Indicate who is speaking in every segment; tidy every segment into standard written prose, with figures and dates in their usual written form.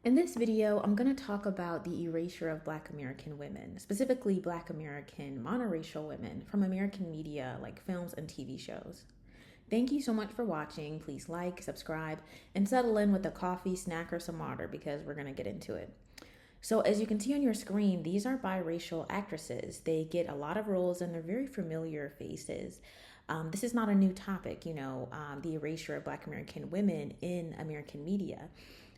Speaker 1: In this video, I'm going to talk about the erasure of Black American women, specifically Black American monoracial women from American media like films and TV shows. Thank you so much for watching. Please like, subscribe, and settle in with a coffee, snack, or some water because we're going to get into it. So as you can see on your screen, these are biracial actresses. They get a lot of roles and they're very familiar faces. This is not a new topic, the erasure of Black American women in American media.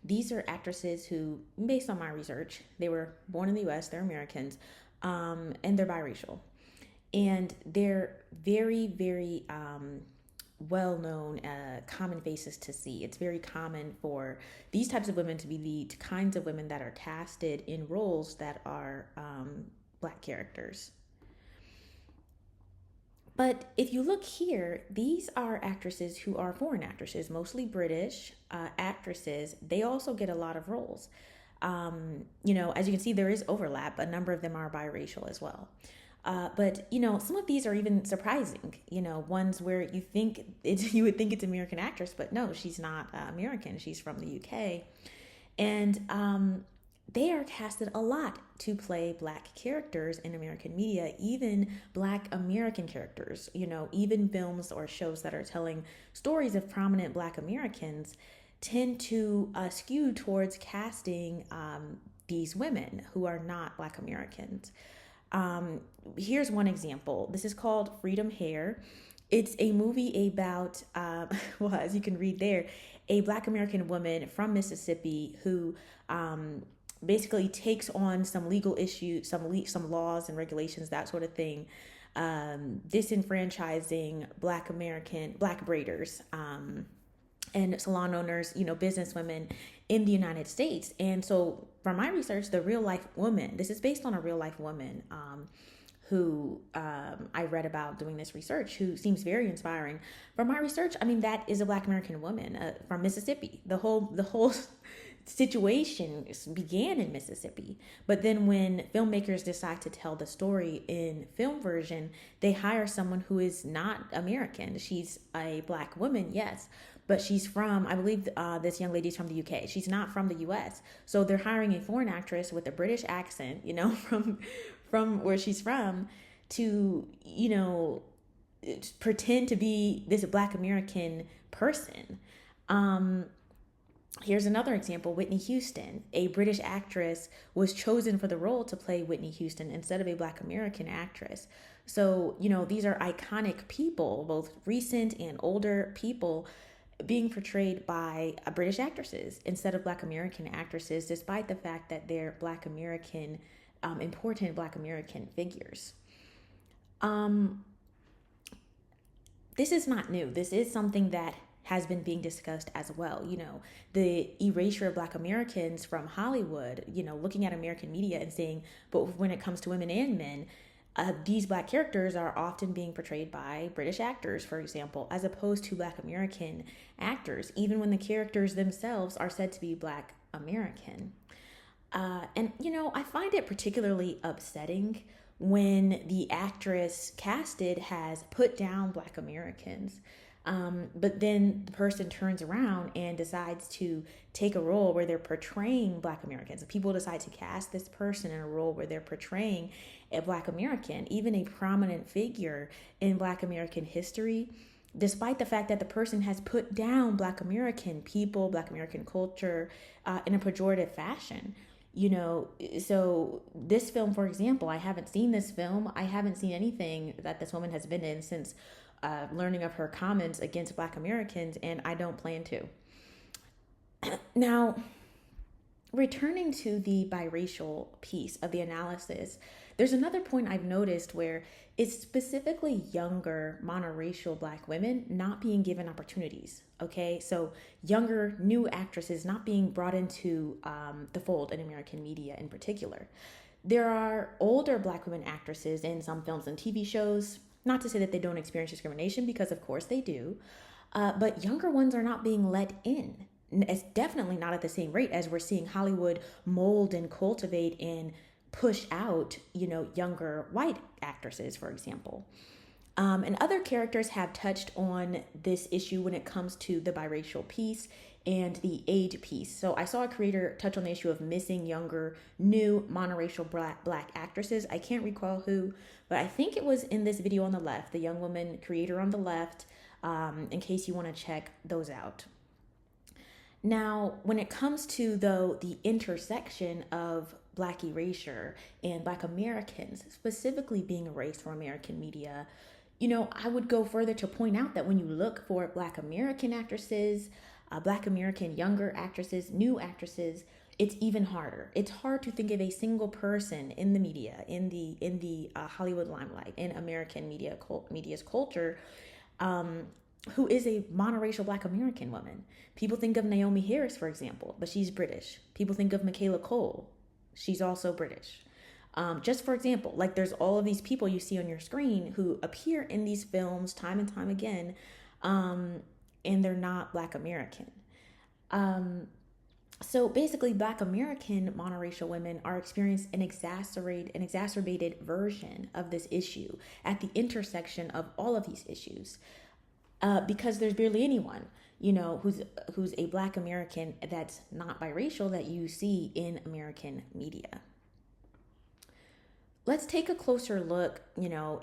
Speaker 1: These are actresses who, based on my research, they were born in the US, they're Americans, and they're biracial. And they're very, very well known, common faces to see. It's very common for these types of women to be the kinds of women that are casted in roles that are Black characters. But if you look here, these are actresses who are foreign actresses, mostly British actresses. They also get a lot of roles. As you can see, there is overlap. A number of them are biracial as well. But some of these are even surprising. Ones where you would think it's an American actress, but no, she's not American. She's from the UK, and they are casted a lot to play Black characters in American media, even Black American characters. Even films or shows that are telling stories of prominent Black Americans tend to skew towards casting these women who are not Black Americans. Here's one example. This is called Freedom Hair. It's a movie about, well, as you can read there, a Black American woman from Mississippi who basically takes on some legal issues, some laws and regulations, that sort of thing, disenfranchising Black braiders, and salon owners, business women in the United States. And so from my research, the real life woman, this is based on a real life woman who I read about doing this research, who seems very inspiring. From my research, that is a Black American woman from Mississippi. The whole situation began in Mississippi. But then when filmmakers decide to tell the story in film version, they hire someone who is not American. She's a Black woman, yes, but she's from, I believe this young lady's from the UK. She's not from the US. So they're hiring a foreign actress with a British accent, from where she's from to, pretend to be this Black American person. Here's another example. Whitney Houston, a British actress, was chosen for the role to play Whitney Houston instead of a Black American actress. So, these are iconic people, both recent and older people, being portrayed by British actresses instead of Black American actresses, despite the fact that they're Black American, important Black American figures. This is not new. This is something that has been being discussed as well. The erasure of Black Americans from Hollywood, looking at American media and saying, but when it comes to women and men, these Black characters are often being portrayed by British actors, for example, as opposed to Black American actors, even when the characters themselves are said to be Black American. I find it particularly upsetting when the actress casted has put down Black Americans. But then the person turns around and decides to take a role where they're portraying Black Americans. People decide to cast this person in a role where they're portraying a Black American, even a prominent figure in Black American history, despite the fact that the person has put down Black American people, Black American culture, in a pejorative fashion. So this film, for example, I haven't seen this film. I haven't seen anything that this woman has been in since learning of her comments against Black Americans, and I don't plan to. Now, returning to the biracial piece of the analysis, there's another point I've noticed where it's specifically younger monoracial Black women not being given opportunities. Okay, so younger, new actresses not being brought into the fold in American media in particular. There are older Black women actresses in some films and TV shows. Not to say that they don't experience discrimination, because of course they do, but younger ones are not being let in. It's definitely not at the same rate as we're seeing Hollywood mold and cultivate and push out, younger white actresses, for example. And other characters have touched on this issue when it comes to the biracial piece and the age piece. So I saw a creator touch on the issue of missing younger, new monoracial black actresses. I can't recall who, but I think it was in this video on the left, the young woman creator on the left, in case you want to check those out. Now, when it comes to, though, the intersection of Black erasure and Black Americans specifically being erased from American media, I would go further to point out that when you look for Black American actresses, Black American younger actresses, new actresses, it's even harder. It's hard to think of a single person in the media, in the Hollywood limelight, in American media's culture, who is a monoracial Black American woman. People think of Naomi Harris, for example, but she's British. People think of Michaela Cole. She's also British. Just for example, like there's all of these people you see on your screen who appear in these films time and time again, and they're not Black American. So basically, Black American monoracial women are experiencing an exacerbated version of this issue at the intersection of all of these issues. Because there's barely anyone, who's a Black American that's not biracial that you see in American media. Let's take a closer look,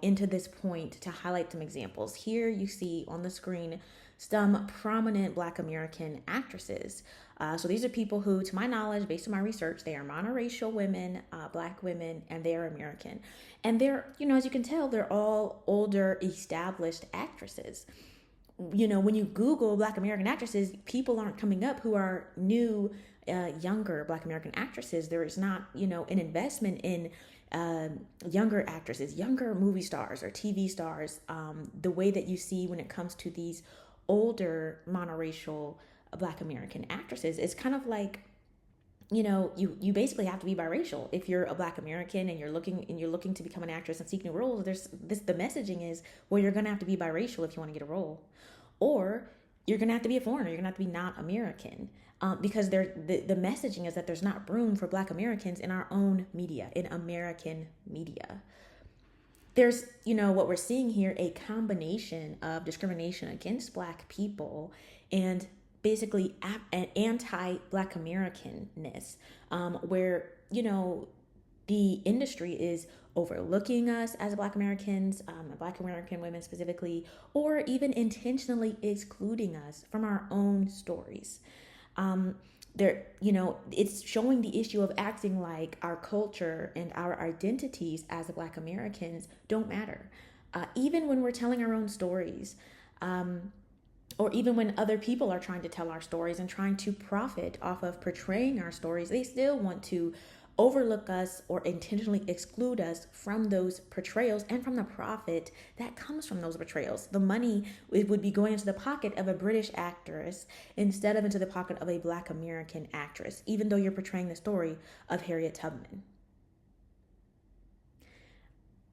Speaker 1: into this point to highlight some examples. Here you see on the screen some prominent Black American actresses. So these are people who, to my knowledge, based on my research, they are monoracial women, Black women, and they are American. And they're, as you can tell, they're all older, established actresses. When you Google Black American actresses, people aren't coming up who are new, younger Black American actresses. There is not, an investment in younger actresses, younger movie stars or TV stars, the way that you see when it comes to these older monoracial Black American actresses. It's kind of like, you basically have to be biracial if you're a Black American and you're looking to become an actress and seek new roles. The messaging is, well, you're gonna have to be biracial if you want to get a role, or you're gonna have to be a foreigner. You're gonna have to be not American, because the messaging is that there's not room for Black Americans in our own media, in American media. There's, what we're seeing here, a combination of discrimination against Black people and basically an anti-Black Americanness, where, the industry is overlooking us as Black Americans, Black American women specifically, or even intentionally excluding us from our own stories. It's showing the issue of acting like our culture and our identities as Black Americans don't matter. Even when we're telling our own stories, or even when other people are trying to tell our stories and trying to profit off of portraying our stories, they still want to overlook us or intentionally exclude us from those portrayals and from the profit that comes from those portrayals. The money would be going into the pocket of a British actress instead of into the pocket of a Black American actress, even though you're portraying the story of Harriet Tubman.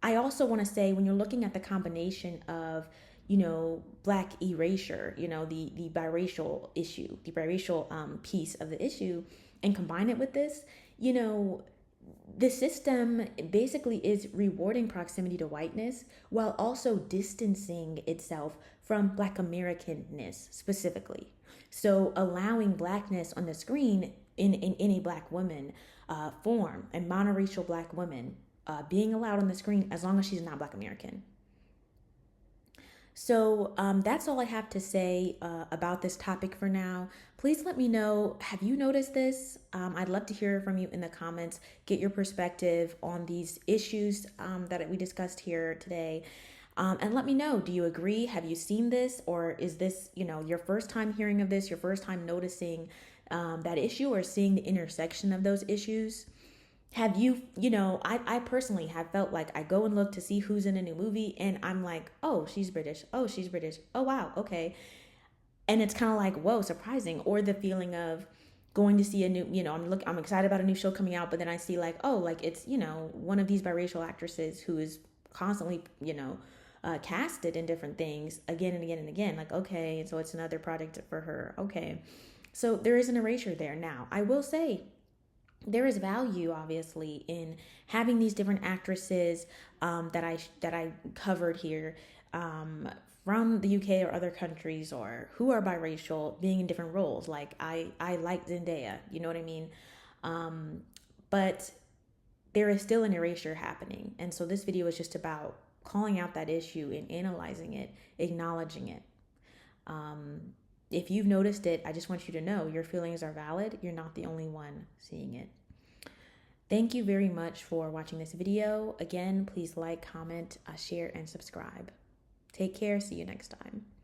Speaker 1: I also want to say, when you're looking at the combination of Black erasure, the biracial issue, the biracial piece of the issue, and combine it with this, the system basically is rewarding proximity to whiteness while also distancing itself from Black Americanness specifically. So allowing Blackness on the screen in a Black woman form, a monoracial Black woman being allowed on the screen as long as she's not Black American. So that's all I have to say about this topic for now. Please let me know, have you noticed this? I'd love to hear from you in the comments, get your perspective on these issues that we discussed here today. And let me know, do you agree? Have you seen this? Or is this, your first time hearing of this, your first time noticing that issue or seeing the intersection of those issues? Have you, I personally have felt like I go and look to see who's in a new movie and I'm like, oh, she's British. Oh, she's British. Oh, wow. Okay. And it's kind of like, whoa, surprising. Or the feeling of going to see a new, I'm excited about a new show coming out, but then I see like, oh, like it's, one of these biracial actresses who is constantly, casted in different things again and again and again. Like, okay, so it's another project for her. Okay. So there is an erasure there. Now, I will say, there is value, obviously, in having these different actresses that I covered here from the UK or other countries, or who are biracial, being in different roles. Like I like Zendaya, you know what I mean? But there is still an erasure happening. And so this video is just about calling out that issue and analyzing it, acknowledging it. If you've noticed it, I just want you to know your feelings are valid. You're not the only one seeing it. Thank you very much for watching this video. Again, please like, comment, share, and subscribe. Take care. See you next time.